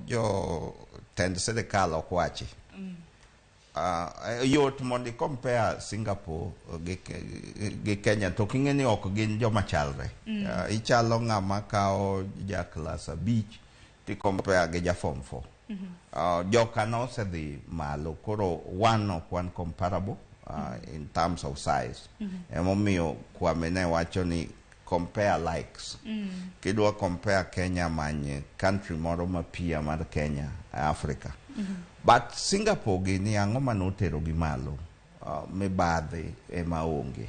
jo tend sirkal okwachi. Yot mondi compare Singapore gi Kenya to king'eni ok gin joma chalre. Ichalo ng'ama kao ja class abich ti compare gi ja form 4. Joka no osedhi malo, koro one ok one comparable in terms of size. Emomiyo Kwame ne wacho ni compare likes. Kidwa compare Kenya manye country moro mapia mar Kenya, Africa. But Singapore gini ang'o manotero gi malo, mibadhi ema onge.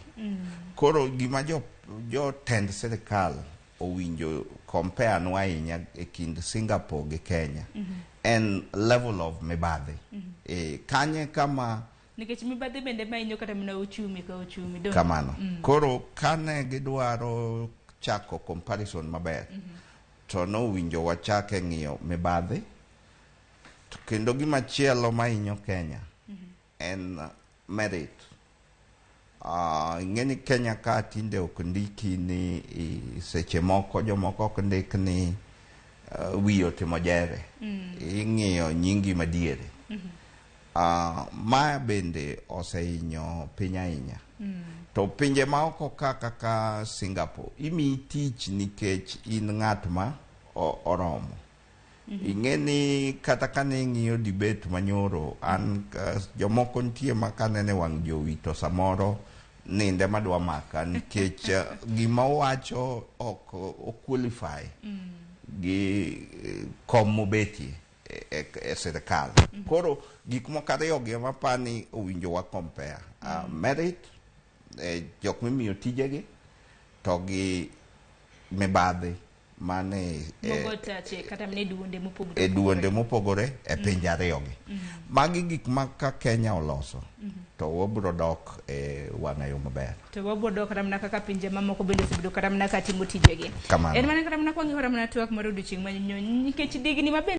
Koro gima jo tend sirkal owinjo compare nwa ahinya e kind Singapore gi Kenya and level of mibadhi. Kanye kama nikech mibadhi bende mainyo kata mana uchumi ka uchumi do kamano. Koro kane gidwaro chako comparison maber, to no winjo wachake ng'iyo mibadhi. To kendo gima chielo mainyo Kenya en merit. Ng'eni Kenya ka tinde ok ndiki ni seche moko jomoko ok ndik ni wiyi otimo jere. Ing'iyo nyingi madiere. Ma bende oseinyo piny ahinya. To pinje ma oko kaka Singapore imiyi tich nikech in ng'at ma oromo. Ing'eni kata kane ing'iyo debate manyoro, an jomoko nitie ma kanene wang' jowi to samoro ninde madwa maka nikech gima wacho ok qualify gi kom mobetie e sirkal. Koro gik moko ariyo gi ema pani owinjo wa compare. Merit, jok mimiyo tijegi, to gi mibadhi mane duonde mopogore e pinje ariyogi. Magi gik ma ka Kenya oloso, to wabro dok e wang'ayo maber. To wabro dok ramna kaka pinje mamoko bende osebedo karamna ka timo tijegi. Kamano. En mana karamna kwa ng'ihora mana tuak moro odiochieng' manyonyo nikech digni maber.